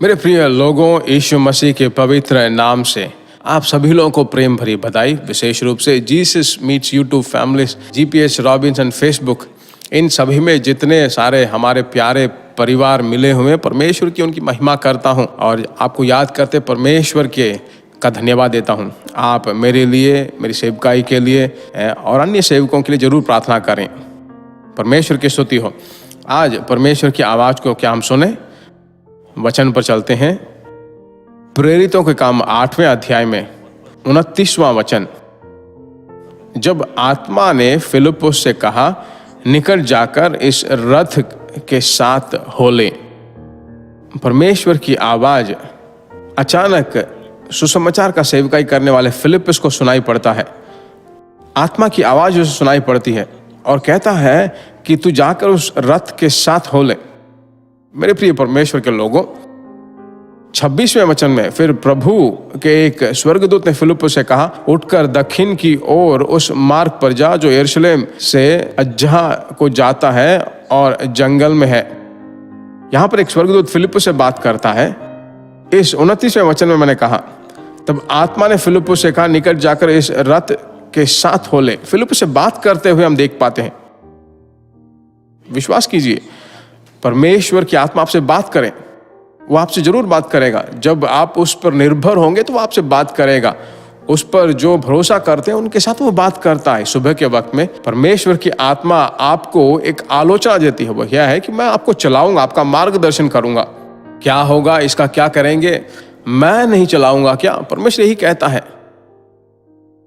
मेरे प्रिय लोगों, यीशु मसीह के पवित्र नाम से आप सभी लोगों को प्रेम भरी बधाई। विशेष रूप से Jesus meets YouTube families, GPS Robinson, Facebook, इन सभी में जितने सारे हमारे प्यारे परिवार मिले हुए, परमेश्वर की उनकी महिमा करता हूं और आपको याद करते परमेश्वर के का धन्यवाद देता हूं। आप मेरे लिए, मेरी सेवकाई के लिए और अन्य सेवकों के लिए जरूर प्रार्थना करें। परमेश्वर की स्तुति हो। आज परमेश्वर की आवाज़ को क्या हम सुने? वचन पर चलते हैं। प्रेरितों के काम 8वें अध्याय में 29वां वचन। जब आत्मा ने फिलिप्पुस से कहा, निकट जाकर इस रथ के साथ हो ले। परमेश्वर की आवाज अचानक सुसमाचार का सेवकाई करने वाले फिलिप्पुस को सुनाई पड़ता है। आत्मा की आवाज उसे सुनाई पड़ती है और कहता है कि तू जाकर उस रथ के साथ हो ले। मेरे प्रिय परमेश्वर के लोगों, 26वें वचन में फिर प्रभु के एक स्वर्गदूत ने फिलिप्पुस से कहा, उठकर दक्षिण की ओर उस मार्ग पर जा जो यरूशलेम से अज्जा को जाता है और जंगल में है। यहां पर एक स्वर्गदूत फिलिप्पुस से बात करता है। इस 29वें वचन में मैंने कहा, तब आत्मा ने फिलिप्पुस से कहा, निकट जाकर इस रथ के साथ हो ले। फिलिप्पुस से बात करते हुए हम देख पाते हैं। विश्वास कीजिए, परमेश्वर की आत्मा आपसे बात करें, वो आपसे जरूर बात करेगा। जब आप उस पर निर्भर होंगे तो वो आपसे बात करेगा। उस पर जो भरोसा करते हैं उनके साथ वो बात करता है। सुबह के वक्त में परमेश्वर की आत्मा आपको एक आलोचना देती है। वो यह है कि मैं आपको चलाऊंगा, आपका मार्गदर्शन करूंगा। क्या होगा, इसका क्या करेंगे? मैं नहीं चलाऊंगा क्या? परमेश्वर यही कहता है।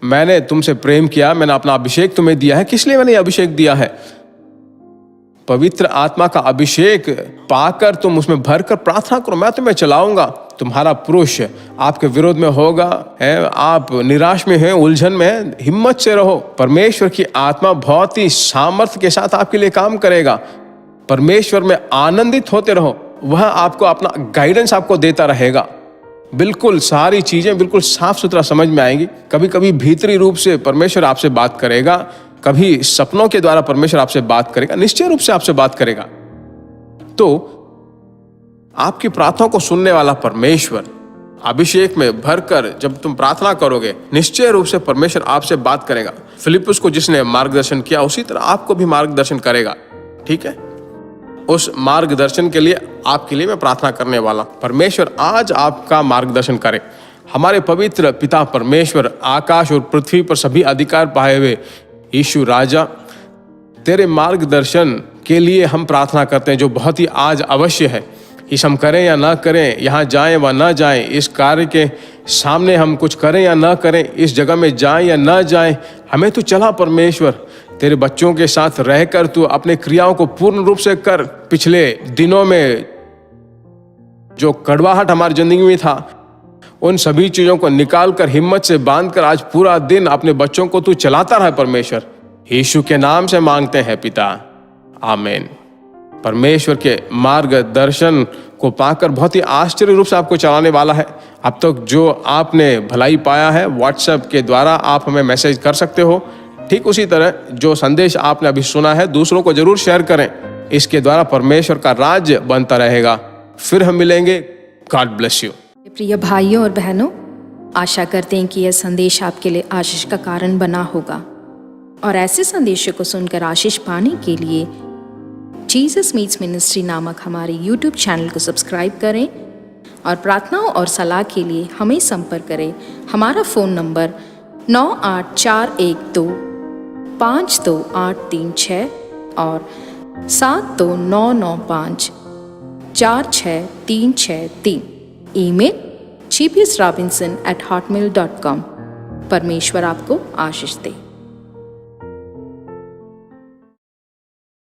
मैंने तुमसे प्रेम किया, मैंने अपना अभिषेक तुम्हें दिया है। किस लिए मैंने अभिषेक दिया है? पवित्र आत्मा का अभिषेक पाकर तुम उसमें भरकर प्रार्थना करो, मैं तुम्हें चलाऊंगा। तुम्हारा पुरुष आपके विरोध में होगा, आप निराश में हैं, उलझन में हैं, हिम्मत से रहो। परमेश्वर की आत्मा बहुत ही सामर्थ्य के साथ आपके लिए काम करेगा। परमेश्वर में आनंदित होते रहो, वह आपको अपना गाइडेंस आपको देता रहेगा। बिल्कुल सारी चीजें बिल्कुल साफ सुथरा समझ में आएंगी। कभी कभी भीतरी रूप से परमेश्वर आपसे बात करेगा, कभी सपनों के द्वारा परमेश्वर आपसे बात करेगा, निश्चय रूप से आपसे बात करेगा। तो आपकी प्रार्थना को सुनने वाला परमेश्वर अभिषेक में भरकर जब तुम प्रार्थना करोगे, निश्चय रूप से परमेश्वर आपसे बात करेगा। फिलिप्पुस को जिसने मार्गदर्शन किया उसी तरह आपको भी मार्गदर्शन करेगा। ठीक है, उस मार्गदर्शन के लिए आपके लिए मैं प्रार्थना करने वाला। परमेश्वर आज आपका मार्गदर्शन करे। हमारे पवित्र पिता परमेश्वर, आकाश और पृथ्वी पर सभी अधिकार पाए हुए यीशु राजा, तेरे मार्गदर्शन के लिए हम प्रार्थना करते हैं, जो बहुत ही आज अवश्य है। इस हम करें या ना करें, यहाँ जाएं व ना जाएं, इस कार्य के सामने हम कुछ करें या ना करें, इस जगह में जाएं या ना जाएं, हमें तू चला परमेश्वर। तेरे बच्चों के साथ रहकर तू अपने क्रियाओं को पूर्ण रूप से कर। पिछले दिनों में जो कड़वाहट हमारी जिंदगी में था, उन सभी चीजों को निकाल कर, हिम्मत से बांध कर आज पूरा दिन अपने बच्चों को तू चलाता रहे परमेश्वर। यीशु के नाम से मांगते हैं पिता, आमीन। परमेश्वर के मार्गदर्शन को पाकर बहुत ही आश्चर्य रूप से आपको चलाने वाला है। अब तक जो आपने भलाई पाया है, व्हाट्सएप के द्वारा आप हमें मैसेज कर सकते हो। ठीक उसी तरह जो संदेश आपने अभी सुना है, दूसरों को जरूर शेयर करें। इसके द्वारा परमेश्वर का राज्य बनता रहेगा। फिर हम मिलेंगे। God bless you. प्रिय भाइयों और बहनों, आशा करते हैं कि यह संदेश आपके लिए आशीष का कारण बना होगा और ऐसे संदेशों को सुनकर आशीष पाने के लिए जीसस मीट्स मिनिस्ट्री नामक हमारे यूट्यूब चैनल को सब्सक्राइब करें और प्रार्थनाओं और सलाह के लिए हमें संपर्क करें। हमारा फ़ोन नंबर 9841252836 और 7299546363। Email gpsrobinson@hotmail.com। परमेश्वर आपको आशीष दे।